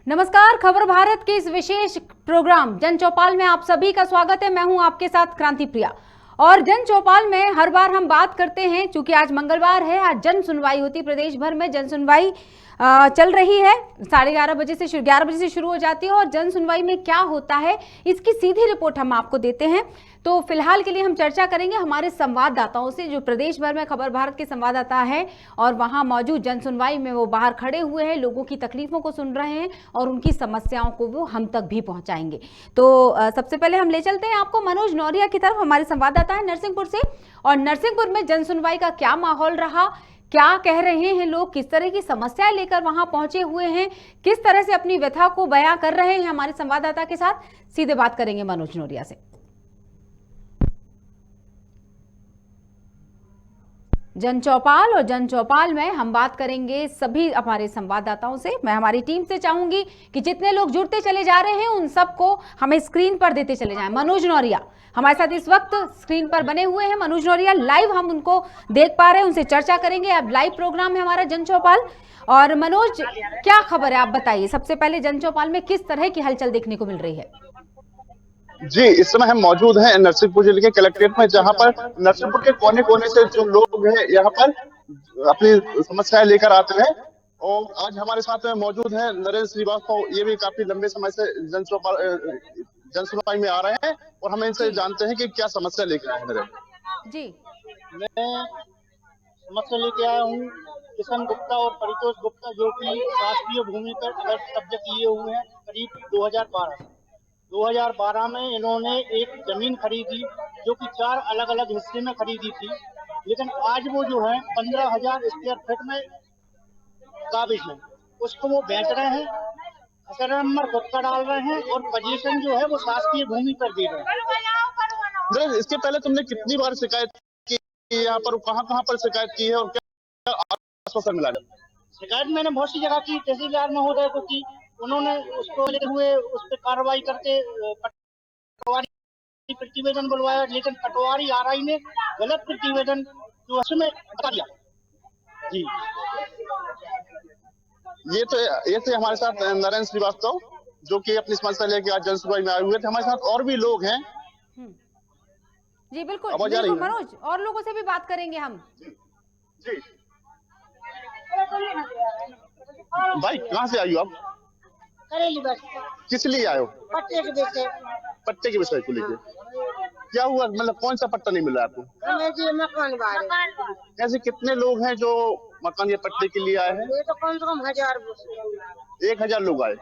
नमस्कार, खबर भारत के इस विशेष प्रोग्राम जन चौपाल में आप सभी का स्वागत है। मैं हूं आपके साथ क्रांति प्रिया। और जन चौपाल में हर बार हम बात करते हैं, क्योंकि आज मंगलवार है, आज जन सुनवाई होती, प्रदेश भर में जन सुनवाई चल रही है। 11:30 बजे से 11 बजे से शुरू हो जाती है और जन सुनवाई में क्या होता है इसकी सीधी रिपोर्ट हम आपको देते हैं। तो फिलहाल के लिए हम चर्चा करेंगे हमारे संवाददाताओं से, जो प्रदेश भर में खबर भारत के संवाददाता हैं और वहां मौजूद जन सुनवाई में वो बाहर खड़े हुए हैं, लोगों की तकलीफों को सुन रहे हैं और उनकी समस्याओं को वो हम तक भी पहुंचाएंगे। तो सबसे पहले हम ले चलते हैं आपको मनोज नौरिया की तरफ, हमारे संवाददाता है नरसिंहपुर से। और नरसिंहपुर में जन सुनवाई का क्या माहौल रहा, क्या कह रहे हैं लोग, किस तरह की समस्याएं लेकर वहां पहुंचे हुए हैं, किस तरह से अपनी व्यथा को बयां कर रहे हैं, हमारे संवाददाता के साथ सीधे बात करेंगे मनोज नौरिया से। जन चौपाल और जन चौपाल में हम बात करेंगे सभी हमारे संवाददाताओं से। मैं हमारी टीम से चाहूंगी कि जितने लोग जुड़ते चले जा रहे हैं उन सबको हमें स्क्रीन पर देते चले जाएं। मनोज नौरिया हमारे साथ इस वक्त स्क्रीन पर बने हुए हैं। मनोज नौरिया लाइव हम उनको देख पा रहे हैं, उनसे चर्चा करेंगे। अब लाइव प्रोग्राम है हमारा जन चौपाल। और मनोज, क्या खबर है, आप बताइए सबसे पहले जन चौपाल में किस तरह की हलचल देखने को मिल रही है? जी, इस समय हम मौजूद हैं नरसिंहपुर जिले के कलेक्ट्रेट में, जहां पर नरसिंहपुर के कोने कोने से जो लोग हैं यहाँ पर अपनी समस्याएं लेकर आते हैं। और आज हमारे साथ में मौजूद हैं नरेंद्र श्रीवास्तव। ये भी काफी लंबे समय से जन सुनवाई में आ रहे हैं और हम इनसे जानते हैं कि क्या समस्या लेकर आए हैं। नरेंद्र जी, मैं समस्या लेके आया हूँ किशन गुप्ता और परितोष गुप्ता, जो कि राष्ट्रीय भूमि पर अवैध कब्जा किए हुए हैं करीब 2012 में इन्होंने एक जमीन खरीदी, जो कि 4 अलग अलग हिस्से में खरीदी थी। लेकिन आज वो जो है 15,000 स्क्वायर फीट में काबिज है, उसको वो बेच रहे हैं, फसल नंबर खुद का डाल रहे हैं और पोजीशन जो है वो शासकीय भूमि पर दे रहे हैं। इसके पहले तुमने कितनी बार शिकायत की यहाँ पर, कहाँ पर शिकायत की है और क्या आश्वासन मिला? शिकायत मैंने बहुत सी जगह की, तहसीलदार महोदय को की, उन्होंने उसको लेते हुए उस पर कार्रवाई करके पटवारी प्रतिवेदन बुलवाया, लेकिन पटवारी आरआई ने गलत प्रतिवेदन जो उसमें बता दिया। जी, ये थे हमारे साथ नरेंद्र श्रीवास्तव, जो कि अपनी समस्या लेके आज जन सुनवाई में आए हुए थे। हमारे साथ और भी लोग हैं। जी बिल्कुल मनोज, और लोगों से भी बात करेंगे हम। जी भाई, कहाँ से आई हो आप? करेली बस। किस लिए आए हो? पट्टे के विषय। पट्टे के विषय को लेके क्या हुआ, मतलब कौन सा पट्टा नहीं मिला आपको? हमें जी मकान बारे। ऐसे कितने लोग हैं जो मकान या पट्टे के लिए आए हैं? ये तो कम से कम 1000 1000 लोग आए।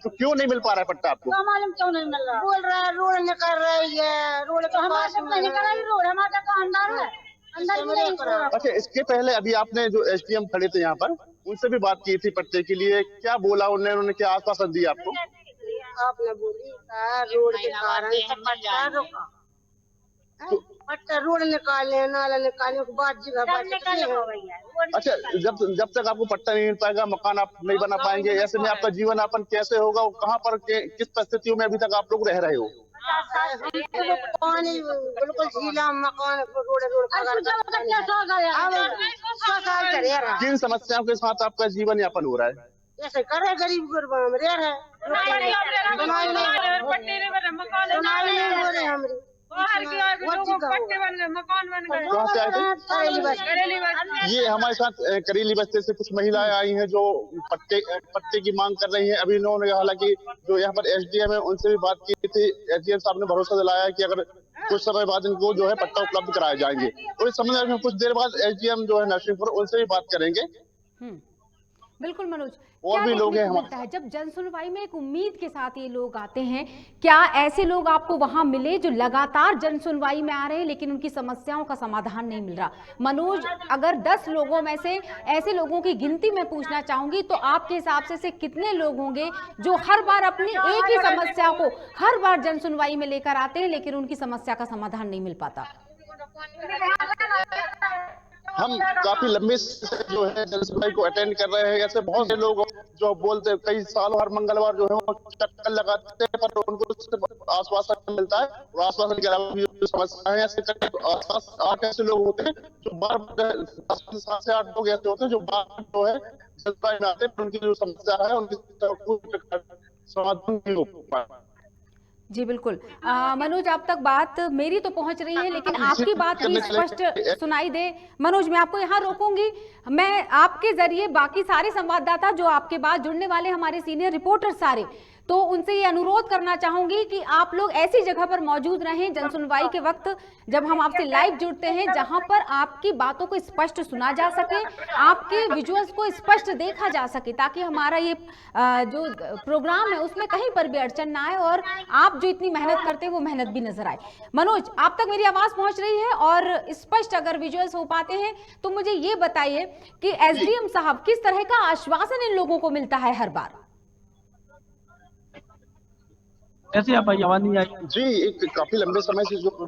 तो क्यों नहीं मिल पा रहा है पट्टा आपको? तो मालूम क्यों नहीं मिल रहा? बोल रहा है रोड निकल रही है, रोड तो हमारे निकल रही, रोड हमारा तो अंदर है, अंदर भी नहीं करा। अच्छा, इसके पहले अभी आपने जो एसडीएम खड़े थे यहाँ पर, उनसे भी बात की थी पट्टे के लिए, क्या बोला उन्होंने, क्या आश्वासन दिया आपको? आपने बोली रोड के कारण पट्टा रुका, पट्टा रोड निकालने नाला निकालने के बाद जगह। अच्छा, जब तक आपको पट्टा नहीं मिल पाएगा, मकान आप नहीं बना पाएंगे, ऐसे में आपका जीवन यापन कैसे होगा? कहाँ पर किस परिस्थितियों में अभी तक आप लोग रह रहे हो? पानी बिल्कुल झीला, मकान रोड किन समस्याओं के साथ आपका जीवन यापन हो रहा है? ऐसे करे गरीब गुरबा में रह रहे, ये हमारे साथ करेली बस्ती से कुछ महिलाएं आई हैं जो पट्टे की मांग कर रही हैं। अभी इन्होंने, हालांकि जो यहाँ पर एसडीएम है, उनसे भी बात की थी। एसडीएम साहब ने भरोसा दिलाया कि अगर कुछ समय बाद इनको जो है पट्टा उपलब्ध कराए जाएंगे। और इस संबंध में कुछ देर बाद एसडीएम जो है नरसिंहपुर, उनसे भी बात करेंगे। बिल्कुल मनोज, और भी लोग हैं मिलता है जब जन सुनवाई में एक उम्मीद के साथ ये लोग आते हैं, क्या ऐसे लोग आपको वहां मिले जो लगातार जन सुनवाई में आ रहे हैं लेकिन उनकी समस्याओं का समाधान नहीं मिल रहा? मनोज, अगर 10 लोगों में से ऐसे लोगों की गिनती में पूछना चाहूंगी तो आपके हिसाब से कितने लोग होंगे जो हर बार अपनी एक ही समस्या को हर बार जन सुनवाई में लेकर आते हैं लेकिन उनकी समस्या का समाधान नहीं मिल पाता? हम काफी लंबे से जो है जनसभा को अटेंड कर रहे हैं। ऐसे बहुत से लोग जो बोलते कई सालों हर मंगलवार जो है वो चक्कर लगाते हैं, पर उनको सिर्फ आश्वासन मिलता है और आश्वासन के अलावा भी जो समस्या है, ऐसे आस-पास 8 ऐसे लोग होते हैं जो बार 7 से 8 लोग ऐसे होते हैं जो बार जो है जनसभा में आते हैं, पर उनकी जो समस्या है उनकी समाधान नहीं हो पाता। जी बिल्कुल। मनोज, अब तक बात मेरी तो पहुंच रही है, लेकिन आपकी बात भी स्पष्ट सुनाई दे। मनोज, मैं आपको यहाँ रोकूंगी। मैं आपके जरिए बाकी सारे संवाददाता जो आपके बाद जुड़ने वाले हमारे सीनियर रिपोर्टर सारे, तो उनसे ये अनुरोध करना चाहूंगी कि आप लोग ऐसी जगह पर मौजूद रहें जनसुनवाई के वक्त जब हम आपसे लाइव जुड़ते हैं, जहां पर आपकी बातों को स्पष्ट सुना जा सके, आपके विजुअल्स को स्पष्ट देखा जा सके, ताकि हमारा ये जो प्रोग्राम है उसमें कहीं पर भी अड़चन ना आए और आप जो इतनी मेहनत करते हैं वो मेहनत भी नजर आए। मनोज, आप तक मेरी आवाज पहुंच रही है और स्पष्ट अगर विजुअल्स हो पाते हैं तो मुझे ये बताइए कि एसडीएम साहब किस तरह का आश्वासन इन लोगों को मिलता है हर बार? कैसे आप आवाज नहीं आई? जी, एक काफी लंबे समय से जो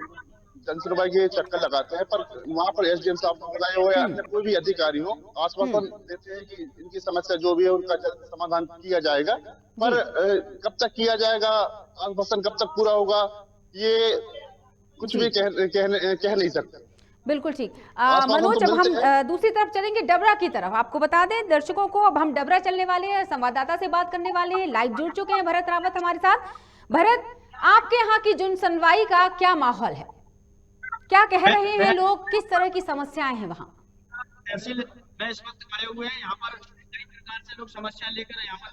जनसुनवाई के चक्कर लगाते हैं, पर वहाँ पर एसडीएम साहब को बताए हुए अन्य कोई भी अधिकारी हो आश्वासन देते हैं कि इनकी समस्या जो भी है उनका समाधान किया जाएगा, पर कब तक किया जाएगा, आश्वासन कब तक पूरा होगा, ये कुछ भी कह नहीं सकते। बिल्कुल ठीक। मनोज, अब हम दूसरी तरफ चलेंगे, डबरा की तरफ। आपको बता दें दर्शकों को, अब हम डबरा चलने वाले हैं, संवाददाता से बात करने वाले हैं। लाइव जुड़ चुके हैं भरत रावत हमारे साथ। भरत, आपके यहाँ की जनसुनवाई का क्या माहौल है? क्या कह रहे हैं लोग? किस तरह की समस्याएं हैं वहाँ? तहसील में इस वक्त खड़े हुए हैं, यहाँ पर कई प्रकार से लोग समस्या लेकर यहाँ पर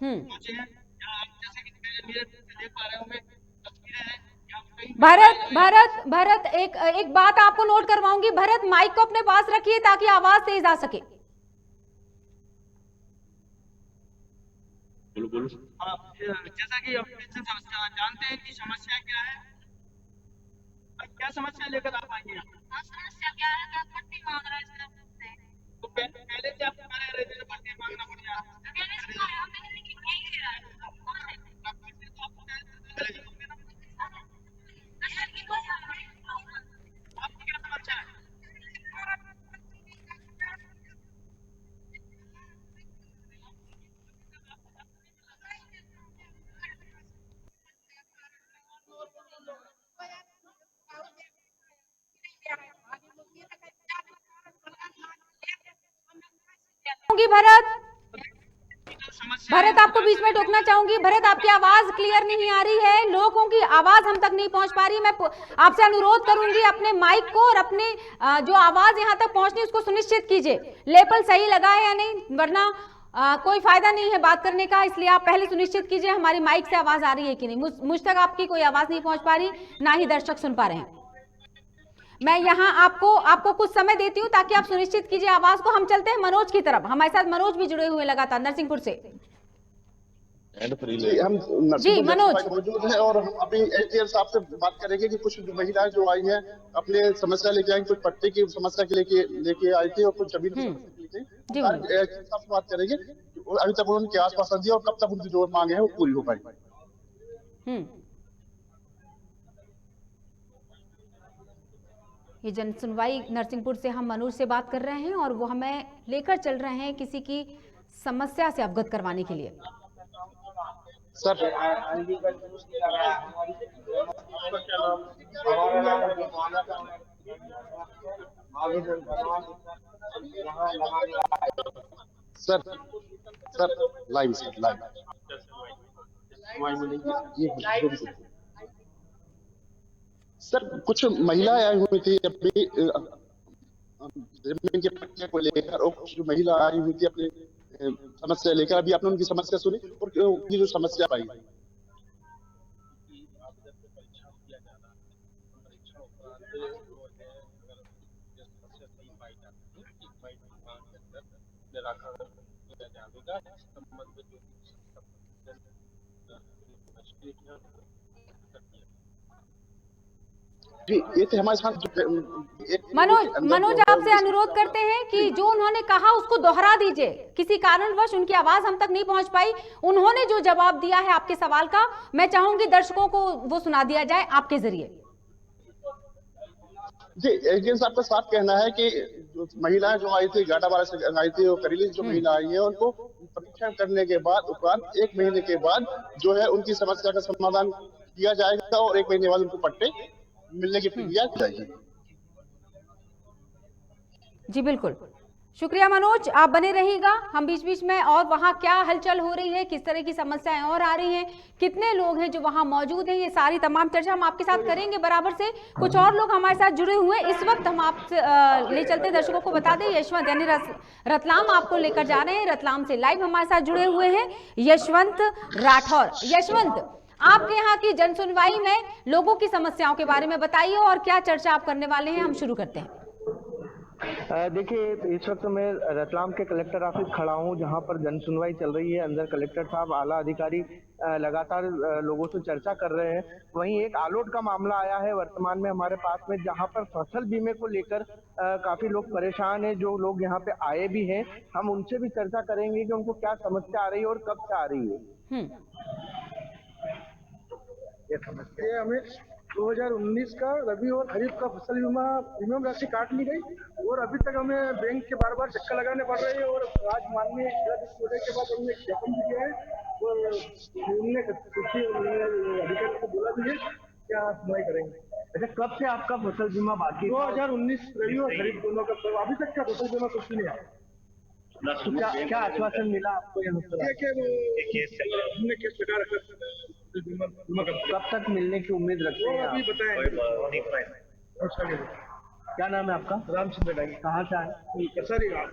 पहुंचे हैं। जैसे कि देख पा रहे होंगे तस्वीरें हैं। भरत, एक बात आपको नोट करवाऊंगी। भरत, माइक को अपने पास रखिए ताकि आवाज तेज आ सके। जैसा कि आप समस्या जानते हैं कि समस्या क्या है, क्या समस्या लेकर आप आएंगे? समस्या क्या है कि पट्टी मांग रहे हैं, तो पहले से आप कह रहे थे पट्टी मांगना पड़ेगा। भरत, आपको बीच में टोकना चाहूंगी। भरत, आपकी आवाज क्लियर नहीं आ रही है, लोगों की आवाज हम तक नहीं पहुंच पा रही। मैं आपसे अनुरोध करूंगी अपने माइक को और अपने जो आवाज यहां तक पहुंचनी उसको सुनिश्चित कीजिए, लेबल सही लगा है या नहीं, वरना कोई फायदा नहीं है बात करने का। इसलिए आप पहले सुनिश्चित कीजिए हमारी माइक से आवाज आ रही है कि नहीं। मुझ तक आपकी कोई आवाज नहीं पहुंच पा रही, ना ही दर्शक सुन पा रहे हैं। मैं यहाँ आपको कुछ समय देती हूँ ताकि आप सुनिश्चित कीजिए आवाज को। हम चलते हैं मनोज की तरफ, हमारे साथ मनोज भी जुड़े हुए लगातार नरसिंहपुर से। हम मनोज मौजूद है और हम अभी एसडीएम साहब से बात करेंगे कि कुछ महिलाएं जो आई हैं अपने समस्या लेके आई, कुछ पट्टे की समस्या के लेके आई थी और कुछ जमीन की समस्या लेके साहब से बात करेंगे। अभी तक उन्होंने क्या आश्वासन दिया और कब तक उनकी जो मांगे हैं वो पूरी हो पाएगी। ये जनसुनवाई नरसिंहपुर से हम मनोज से बात कर रहे हैं और वो हमें लेकर चल रहे हैं किसी की समस्या से अवगत करवाने के लिए। सर, सर लाइव सर, कुछ महिलाएं आई हुई थी अभी जमीन के पट्टे को लेकर और कुछ महिला आई हुई थी अपने समस्या लेकर। अभी आपने उनकी समस्या सुनी और उनकी जो समस्या पाई। जी, ये थे हमारे साथ मनोज आपसे अनुरोध करते हैं कि जो उन्होंने कहा उसको दोहरा दीजिए। किसी कारणवश उनकी आवाज हम तक नहीं पहुंच पाई। उन्होंने जो जवाब दिया है आपके सवाल का, मैं चाहूंगी दर्शकों को वो सुना दिया जाए आपके जरिए। जी, एसडीएम साहब का साफ कहना है कि जो महिलाएं जो आई थी गाडावारा से आई थी और करेली जो महिला आई है उनको परीक्षण करने के बाद उपरांत 1 महीने के बाद जो है उनकी समस्या का समाधान किया जाएगा और 1 महीने बाद उनको पट्टे मिलने की प्रक्रिया की जाएगी। जी बिल्कुल, शुक्रिया मनोज, आप बने रहिएगा। हम बीच बीच में और वहाँ क्या हलचल हो रही है, किस तरह की समस्याएं और आ रही हैं, कितने लोग हैं जो वहाँ मौजूद हैं, ये सारी तमाम चर्चा हम आपके साथ करेंगे बराबर से। कुछ और लोग हमारे साथ जुड़े हुए हैं इस वक्त, हम आपसे ले चलते दर्शकों को बता दें, यशवंत यानी रतलाम आपको लेकर जा रहे हैं। रतलाम से लाइव हमारे साथ जुड़े हुए हैं यशवंत राठौर। यशवंत, आपके यहाँ की जन सुनवाई में लोगों की समस्याओं के बारे में बताइए और क्या चर्चा आप करने वाले हैं, हम शुरू करते हैं। देखिए, इस वक्त मैं रतलाम के कलेक्टर ऑफिस खड़ा हूं, जहां पर जन सुनवाई चल रही है। अंदर कलेक्टर साहब, आला अधिकारी लगातार लोगों से चर्चा कर रहे हैं। वहीं एक आलोट का मामला आया है वर्तमान में हमारे पास में, जहां पर फसल बीमे को लेकर काफी लोग परेशान हैं। जो लोग यहाँ पे आए भी हैं, हम उनसे भी चर्चा करेंगे कि उनको क्या समस्या आ रही है और कब से आ रही है। ये हमें 2019 का रबी और खरीफ का फसल बीमा प्रीमियम राशि काट ली गई और अभी तक हमें बैंक के बार बार चक्कर लगाने पड़ रहे हैं। और आज माननीय जिलाधिकारी के बाद हमने ज्ञापन भी दिया है और उन्होंने अधिकारी को बोला भी है क्या सुनवाई करेंगे। अच्छा, कब से आपका फसल बीमा बाकी? 2019 रबी और खरीफ दोनों का, तो अभी तक का फसल बीमा कुछ नहीं आया। क्या आश्वासन मिला आपको यहाँ पर? हमने केस लगा रखा, कब तक मिलने की उम्मीद रखते हैं? अभी बताएं। क्या नाम है आपका? रामचंद्र डांगी। कहाँ से आए? कसारी गाँव।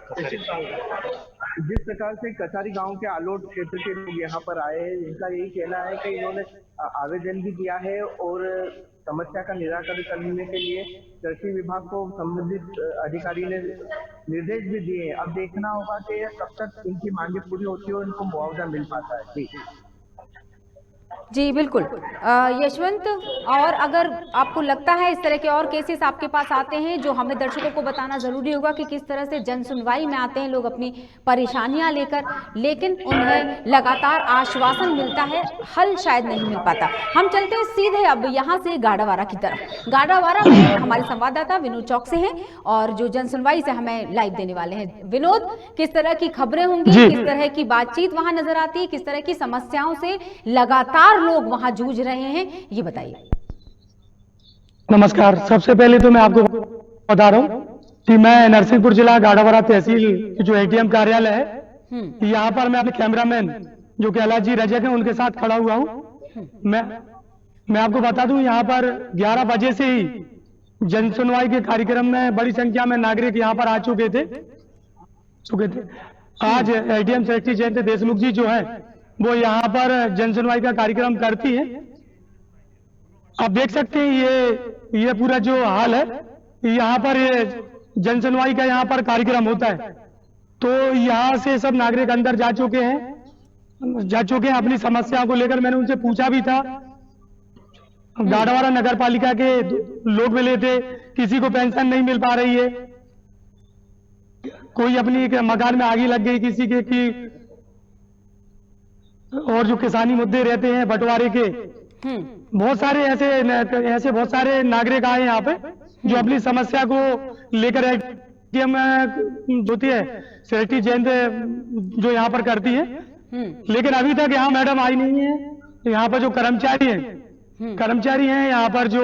जिस प्रकार से कसारी गांव के आलोट क्षेत्र के लोग यहाँ पर आए हैं, इनका यही कहना है कि इन्होंने आवेदन भी दिया है और समस्या का निराकरण करने के लिए कृषि विभाग को संबंधित अधिकारी ने निर्देश भी दिए हैं। अब देखना होगा कि कब तक इनकी मांगे पूरी होती है और इनको मुआवजा मिल पाता है। जी बिल्कुल यशवंत, और अगर आपको लगता है इस तरह के और केसेस आपके पास आते हैं, जो हमें दर्शकों को बताना जरूरी होगा कि किस तरह से जन सुनवाई में आते हैं लोग अपनी परेशानियां लेकर, लेकिन उन्हें लगातार आश्वासन मिलता है, हल शायद नहीं मिल पाता। हम चलते हैं सीधे अब यहाँ से गाडावारा की तरफ। गाडावारा में हमारे संवाददाता विनोद चौक से हैं और जो जन सुनवाई से हमें लाइव देने वाले हैं। विनोद, किस तरह की खबरें होंगी, किस तरह की बातचीत वहां नजर आती है, किस तरह की समस्याओं से लगातार लोग वहां जूझ रहे हैं, ये बताइए। नमस्कार, सबसे पहले तो मैं आपको बता रहा हूँ कि मैं नरसिंहपुर जिला गाडावारा तहसील की जो एटीएम कार्यालय है, यहाँ पर मैं अपने कैमरामैन जो कि अलाजी रजक हैं उनके साथ खड़ा हुआ हूँ। मैं आपको बता दूं, यहाँ पर 11 बजे से ही जन सुनवाई के कार्यक्रम में बड़ी संख्या में नागरिक यहाँ पर आ चुके थे। आज एडीएम सेक्रेटरी जयंती देशमुख जी जो है वो यहाँ पर जन सुनवाई का कार्यक्रम करती है। आप देख सकते हैं ये पूरा जो हाल है, यहाँ पर ये जन सुनवाई का यहाँ पर कार्यक्रम होता है। तो यहाँ से सब नागरिक अंदर जा चुके हैं अपनी समस्याओं को लेकर। मैंने उनसे पूछा भी था, गाडावारा नगर पालिका के लोग मिले थे, किसी को पेंशन नहीं मिल पा रही है, कोई अपनी मकान में आग लग गई किसी के की, और जो किसानी मुद्दे रहते हैं बंटवारे के, बहुत सारे ऐसे बहुत सारे नागरिक आए यहाँ पे जो अपनी समस्या को लेकर एटीएम होती है सेक्रेटरी जयंती जो यहाँ पर करती है। लेकिन अभी तक यहाँ मैडम आई नहीं है। यहाँ पर जो कर्मचारी हैं यहाँ पर जो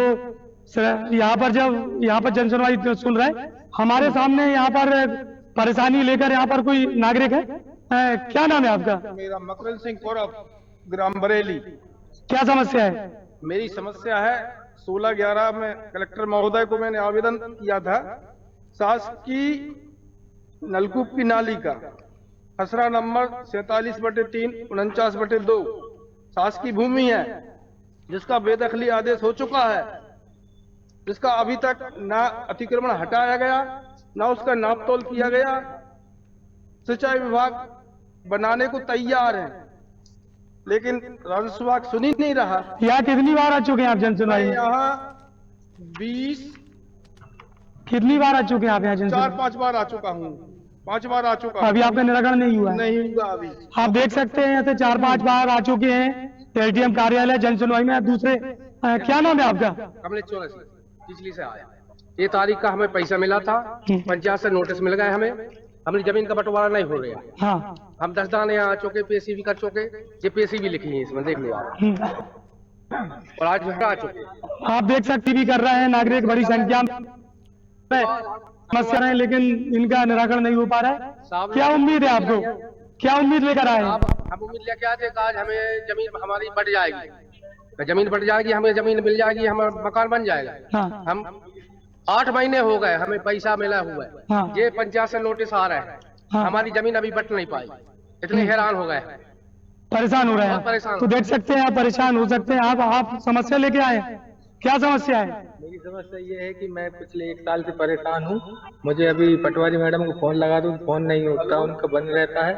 यहाँ पर जन सुनवाई सुन रहे हैं, हमारे सामने यहाँ पर परेशानी लेकर यहाँ पर कोई नागरिक है। क्या नाम है आपका? मेरा मकरल सिंह कौरव, ग्राम बरेली। क्या समस्या है? मेरी समस्या है 16/11 में कलेक्टर महोदय को मैंने आवेदन किया था शासकीय नलकूप की नाली का, खसरा नंबर 47/3 49/2 शासकीय भूमि है, जिसका बेदखली आदेश हो चुका है, जिसका अभी तक ना अतिक्रमण हटाया गया, ना उसका नापतोल किया गया। सिंचाई विभाग बनाने को तैयार है, लेकिन राजस्व विभाग सुन ही नहीं रहा। यहाँ कितनी बार आ चुके हैं आप जन सुनवाई में? यहाँ 20 कितनी बार आ चुके हैं आप यहाँ जन सुनवाई? 4-5 बार आ चुका हूँ, 5 बार आ चुका हूँ। अभी आपका निराकरण नहीं हुआ? नहीं हुआ अभी। आप देख सकते हैं ऐसे 4-5 बार आ चुके हैं एटीएम कार्यालय जन सुनवाई में। दूसरे क्या नाम है आपका? कमलेश चौरसिया, पिछली से आया। ये तारीख का हमें पैसा मिला था, पंचायत से नोटिस मिल गए हमें, हमारी जमीन का बंटवारा नहीं हो रहा। हाँ हम 10 दाने आ चुके, पेशी भी कर चुके, ये पेशी भी लिखी है इसमें, देख लो आप। और आज आ चुके, आप देख सकते भी कर रहे हैं, नागरिक बड़ी संख्या में समस्या है, लेकिन इनका निराकरण नहीं हो पा रहा है। क्या उम्मीद है आपको, क्या उम्मीद लेकर आए हैं? हम उम्मीद लेके आते कि आज हमें जमीन हमारी बढ़ जाएगी, जमीन बढ़ जाएगी, हमें जमीन मिल जाएगी, हमारा मकान बन जाएगा। हाँ। हम 8 महीने हो गए हमें पैसा मिला हुआ है। हाँ। ये पंचायत से नोटिस आ रहा है। हाँ। हमारी जमीन अभी बट नहीं पाई, इतने हैरान हो गए, परेशान हो रहे बहुत परेशान हैं। तो देख सकते हैं आप परेशान हो सकते हैं। आप समस्या लेके आए, क्या समस्या है? मेरी समस्या ये है कि मैं पिछले 1 साल से परेशान हूँ। मुझे अभी पटवारी मैडम को फोन लगा दूँ, फोन नहीं होता, उनका बंद रहता है।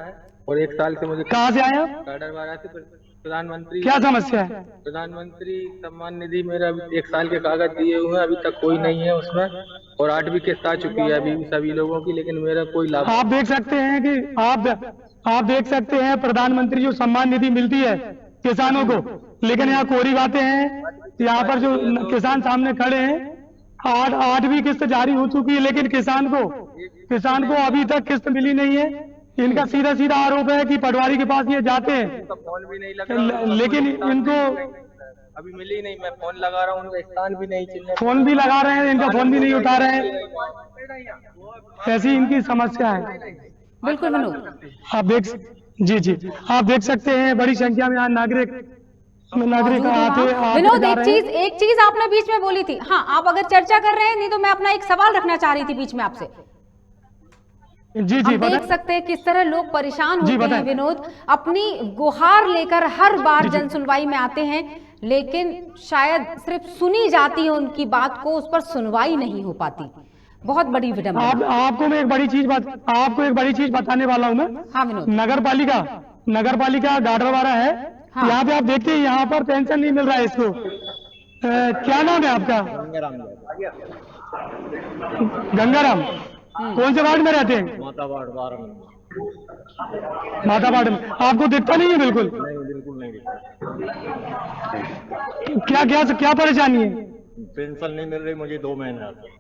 और 1 साल से मुझे, कहाँ से आए आप? गाडरवारा से। प्रधानमंत्री, क्या समस्या है? प्रधानमंत्री सम्मान निधि मेरा 1 साल के कागज दिए हुए हैं, अभी तक कोई नहीं है उसमें। और 8वीं किस्त आ चुकी है अभी सभी लोगों की, लेकिन मेरा कोई लाभ। आप देख सकते हैं कि आप देख सकते हैं प्रधानमंत्री जो सम्मान निधि मिलती है किसानों को, लेकिन यहाँ कोरी बातें हैं। यहाँ पर जो किसान सामने खड़े हैं, 8वीं किस्त जारी हो चुकी है, लेकिन किसान को अभी तक किस्त मिली नहीं है। इनका सीधा सीधा आरोप है कि पटवारी के पास ये जाते हैं, फोन भी नहीं लगा, लेकिन इनको अभी मिली नहीं। मैं फोन लगा रहा हूँ, उनका स्थान भी नहीं चिन्ह, फोन भी लगा रहे हैं, इनका फोन भी नहीं उठा रहे हैं। ऐसी इनकी समस्या है। बिल्कुल विनोद, आप देख, जी आप देख सकते हैं बड़ी संख्या में यहाँ नागरिक मौजूद हैं आते वहाँ। विनोद, एक चीज आपने बीच में बोली थी। हाँ, आप अगर चर्चा कर रहे हैं, नहीं तो मैं अपना एक सवाल रखना चाह रही थी बीच में आपसे। जी हम देख सकते हैं किस तरह लोग परेशान होते हैं विनोद, अपनी गुहार लेकर हर बार जन सुनवाई में आते हैं, लेकिन शायद सिर्फ सुनी जाती है उनकी बात को, उस पर सुनवाई नहीं हो पाती। बहुत बड़ी विडंबना। आपको मैं एक बड़ी चीज बताने वाला हूँ मैं। हाँ विनोद, नगर पालिका गाडरवारा है। हाँ। यहाँ पे आप देखते हैं, यहाँ पर पेंशन नहीं मिल रहा है इसको। क्या नाम है आपका? गंगाराम। कौन से वार्ड में रहते हैं? माता वार्ड में। आपको दिखता नहीं है? बिल्कुल नहीं दिखता। क्या परेशानी है? पेंशन नहीं मिल रही मुझे 2 महीने से।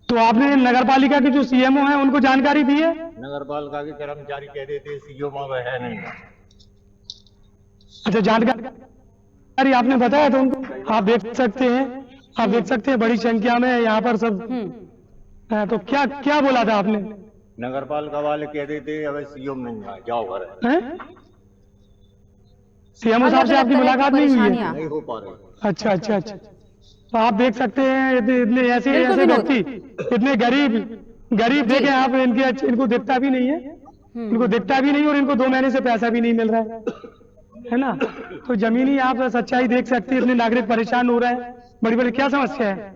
तो आपने नगर पालिका के जो सीएमओ हैं उनको जानकारी दी है? नगर पालिका के कर्मचारी कह देते सीएमओ में है नहीं। अच्छा, जानकारी आपने बताया तो उनको। आप देख सकते हैं बड़ी संख्या में यहाँ पर सब। तो क्या बोला था आपने? नगर पालिका वाले कह देते अब सीएम नहीं है, जाओ घर। सीएमओ साहब से आपकी मुलाकात नहीं हुई है? नहीं हो पा रही। अच्छा। तो आप देख सकते हैं इतने ऐसे व्यक्ति, इतने गरीब देखे आप, इनको दिखता भी नहीं है, और इनको 2 महीने से पैसा भी नहीं मिल रहा है ना। तो जमीनी आप सच्चाई देख सकते हैं, इतने नागरिक परेशान हो रहे हैं। बड़ी क्या समस्या है?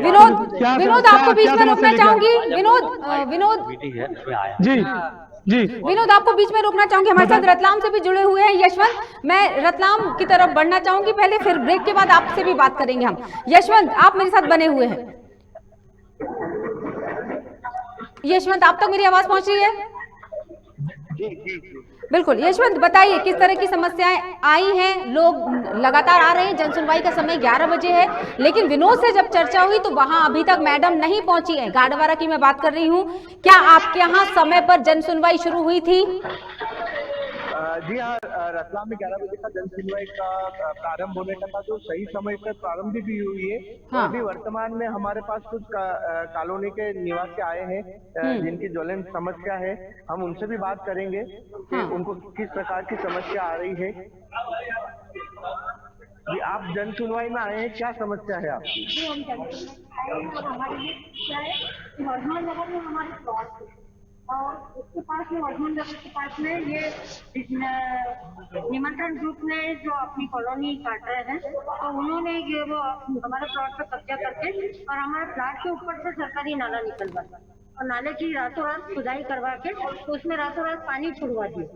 विनोद आपको बीच में रोकना चाहूंगी। विनोद जी विनोद आपको बीच में रोकना चाहूंगी। हमारे साथ रतलाम से भी जुड़े हुए हैं यशवंत। मैं रतलाम की तरफ बढ़ना चाहूंगी पहले, फिर ब्रेक के बाद आपसे भी बात करेंगे हम। यशवंत, आप मेरे साथ बने हुए हैं। यशवंत, आप तक मेरी आवाज पहुंच रही है? बिल्कुल। यशवंत, बताइए किस तरह की समस्याएं आई हैं? लोग लगातार आ रहे हैं, जन सुनवाई का समय 11 बजे है, लेकिन विनोद से जब चर्चा हुई तो वहां अभी तक मैडम नहीं पहुंची है। गाडरवारा की मैं बात कर रही हूं। क्या आपके यहाँ समय पर जन सुनवाई शुरू हुई थी? जी हाँ, रतलाम में 11 बजे का जन सुनवाई का प्रारंभ होने का था, जो सही समय पर प्रारंभ भी हुई है। हाँ। अभी वर्तमान में हमारे पास कुछ कॉलोनी के निवासी आए हैं जिनकी ज्वलंत समस्या है। हम उनसे भी बात करेंगे कि उनको किस प्रकार की समस्या आ रही है। जी, आप जन सुनवाई में आए हैं, क्या समस्या है आपकी? जी, हम जन सुनवाई में हमारे लिए क्या है, वर्धमान नगर में हमारे प्लॉट है और उसके पास में वर्धमान नगर के पास में ये निमंत्रण ग्रुप ने जो अपनी कॉलोनी काट रहे हैं, तो उन्होंने ये वो हमारे प्लॉट पर कब्जा करके और हमारे प्लॉट के ऊपर से सरकारी नाला निकलवा और नाले की रातों रात खुदाई करवा के तो उसमें रातों रात पानी छुड़वा दिए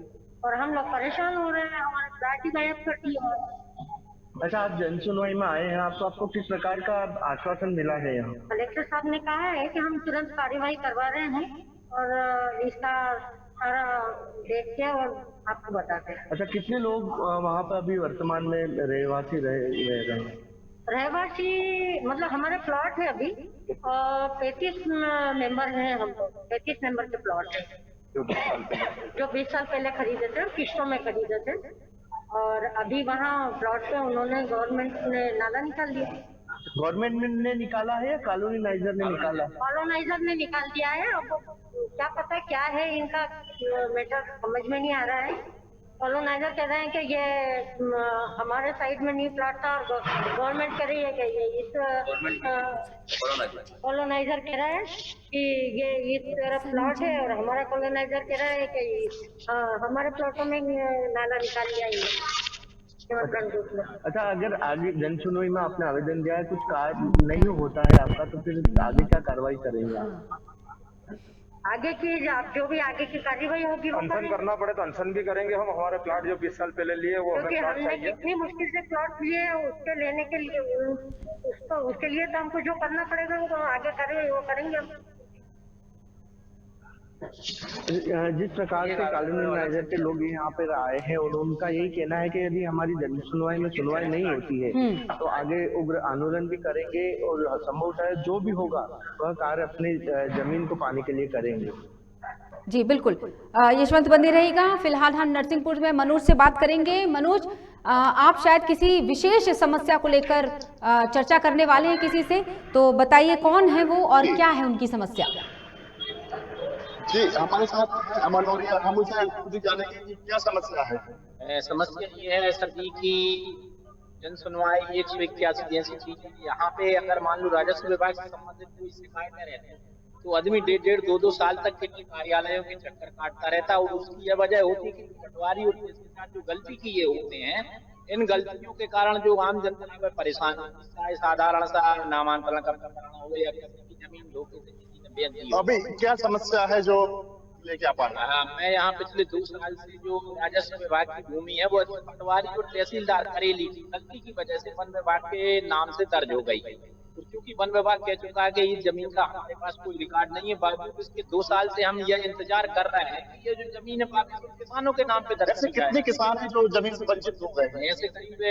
और हम लोग परेशान हो रहे हैं। हमारा प्लॉट ही गायब कर दिया। अच्छा, आप जन सुनवाई में आए हैं, आपको किस प्रकार का आश्वासन मिला है यहाँ? कलेक्टर साहब ने कहा है कि हम तुरंत कार्यवाही करवा रहे हैं और इसका सारा देख के और आपको बताते हैं। अच्छा, कितने लोग वहाँ पर अभी वर्तमान में रहवासी रह रहे हैं? रहवासी मतलब हमारे प्लॉट है अभी 35 मेंबर हैं, हम 35 मेंबर के प्लॉट है जो 20 साल पहले खरीदे थे, किस्तों में खरीदे थे। और अभी वहाँ प्लॉट पे उन्होंने गवर्नमेंट ने नाला निकाल दिया। गवर्नमेंट ने निकाला है या कॉलोनाइजर ने निकाला? कॉलोनाइजर ने निकाल दिया है। अब क्या पता क्या है इनका मैटर समझ में नहीं आ रहा है। कॉलोनाइजर कह रहे हैं कि ये हमारे साइड में न्यू प्लॉट था और गवर्नमेंट कह रही है कि ये इस कॉलोनाइजर कह रहा है कि ये इस तरफ प्लॉट है और हमारा कॉलोनाइजर कह रहा है कि हमारे प्लॉटों में नाला निकाल दिया है। अच्छा, अगर आगे जन सुनवाई में आपने आवेदन दिया है, कुछ कार्य नहीं होता है आपका, तो फिर आगे क्या कार्रवाई करेंगे आप? आगे की जो भी आगे की कार्रवाई होगी वो अनशन करना पड़े तो अनशन भी करेंगे हम। हमारे प्लाट जो 20 साल पहले लिए वो क्योंकि हमने कितनी मुश्किल से प्लॉट लिए उसके लेने के लिए उसके लिए तो हमको जो करना पड़ेगा वो आगे करेंगे, वो करेंगे। जिस प्रकार से कॉलोनाइजर के लोग यहाँ पे आए हैं और उनका यही कहना है कि यदि हमारी जन सुनवाई में सुनवाई नहीं होती है तो आगे उग्र आंदोलन भी करेंगे और संभवतः जो भी होगा वह कार्य अपनी जमीन को पाने के लिए करेंगे। जी बिल्कुल, यशवंत बंदे रहेगा। फिलहाल हम नरसिंहपुर में मनोज से बात करेंगे। मनोज, आप शायद किसी विशेष समस्या को लेकर चर्चा करने वाले हैं किसी से, तो बताइए कौन है वो और क्या है उनकी समस्या? जी, हमारे साथ अमन और हम उनसे खुद ही जानेंगे कि क्या समस्या है। समस्या ये है सर जी की जन सुनवाई 181 जैसी चीज, यहाँ पे अगर मान लो राजस्व विभाग से संबंधित कोई शिकायतें रहती है तो आदमी 1.5-2 साल तक के कार्यालयों के चक्कर काटता रहता है। और उसकी यह वजह होती है कि पटवारी और इसके साथ जो गलती किए होते हैं, इन गलतियों के कारण जो आम जनता है परेशान है। साधारण सा नामांकन करना हो या किसी की जमीन धोखे से अभी क्या समस्या है जो लेके आप आ रहे हैं? मैं यहाँ पिछले 2 साल से जो राजस्व विभाग की भूमि है वो पटवारी और तहसीलदार करेली थी, गलती की वजह से वन विभाग के नाम से दर्ज हो गई। क्योंकि वन विभाग कह चुका है कि इस जमीन का हमारे पास कोई रिकॉर्ड नहीं है, बावजूद इसके 2 साल से हम यह इंतजार कर रहे हैं कि ये जो जमीन है किसानों के नाम पे दर्ज। ऐसे कितने किसान हैं जो जमीन से वंचित हो गए हैं? ऐसे करीब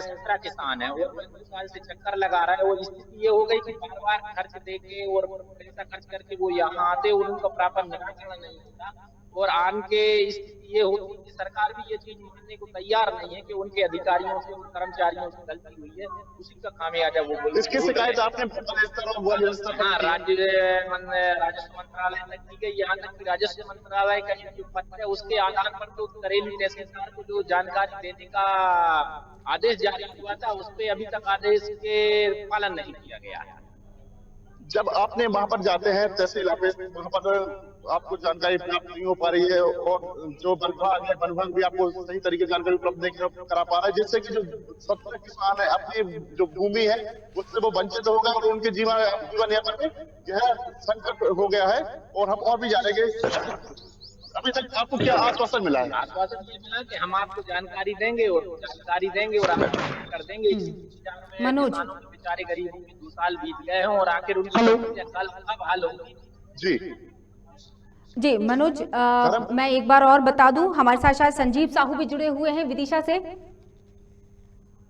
17 किसान है और 2 साल से चक्कर लगा रहा है। और स्थिति ये हो गई कि बार बार खर्च देके और पैसा खर्च करके वो यहाँ आते और उनका प्रॉपर निराकरण नहीं होता। और आन के स्थिति ये होती है कि सरकार भी ये चीज मानने को तैयार नहीं है कि उनके अधिकारियों से, कर्मचारियों से गलती हुई है, उसी का खामियाजा वो बोल। इसकी शिकायत आपने हाँ, राजस्व मंत्रालय तक की गई। यहाँ तक कि राजस्व मंत्रालय का जो पत्र है उसके आधार पर तो करेली तहसीलदार को जो जानकारी देने का आदेश जारी हुआ था उस पर अभी तक आदेश के पालन नहीं किया गया है। जब आपने वहां पर जाते हैं तहसील ऑफिस, वहां पर आपको जानकारी प्राप्त नहीं हो पा रही है और जो वन विभाग भी आपको सही तरीके से जानकारी उपलब्ध नहीं करा पा रहा है, जिससे कि जो 17 किसान है अपनी जो भूमि है उससे वो वंचित हो गए और उनके जीवन यापन में यह संकट हो गया है। और हम और भी जानेंगे, अभी तक आपको क्या आश्वासन मिला है? आश्वासन ये मिला कि हम आपको जानकारी देंगे और आप कर देंगे। मनोज, बेचारे गरीबों के 2 साल बीत गए हैं और आखिर उनकी कल कब हल होगी? जी मनोज, मैं एक बार और बता दूं, हमारे साथ शायद संजीव साहू भी जुड़े हुए हैं विदिशा से।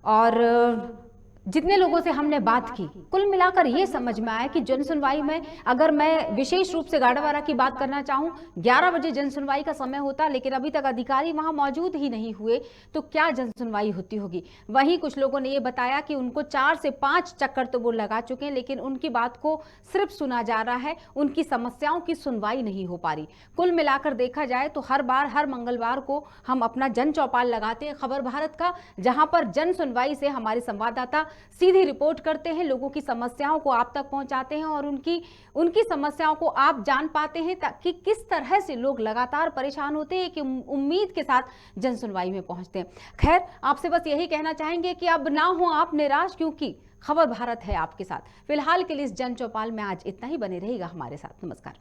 और जितने लोगों से हमने बात की, कुल मिलाकर ये समझ में आया कि जन सुनवाई में, अगर मैं विशेष रूप से गाड़ावारा की बात करना चाहूँ, 11 बजे जन सुनवाई का समय होता, लेकिन अभी तक अधिकारी वहां मौजूद ही नहीं हुए, तो क्या जन सुनवाई होती होगी। वहीं कुछ लोगों ने ये बताया कि उनको 4 से 5 चक्कर तो वो लगा चुके हैं, लेकिन उनकी बात को सिर्फ सुना जा रहा है, उनकी समस्याओं की सुनवाई नहीं हो पा रही। कुल मिलाकर देखा जाए तो हर बार, हर मंगलवार को हम अपना जन चौपाल लगाते हैं खबर भारत का, जहां पर जन सुनवाई से हमारे संवाददाता सीधी रिपोर्ट करते हैं, लोगों की समस्याओं को आप तक पहुंचाते हैं और उनकी समस्याओं को आप जान पाते हैं ताकि किस तरह से लोग लगातार परेशान होते हैं कि उम्मीद के साथ जन सुनवाई में पहुंचते हैं। खैर, आपसे बस यही कहना चाहेंगे कि अब ना हो आप निराश, क्योंकि खबर भारत है आपके साथ। फिलहाल के लिए इस जन चौपाल में आज इतना ही। बने रहिएगा हमारे साथ। नमस्कार।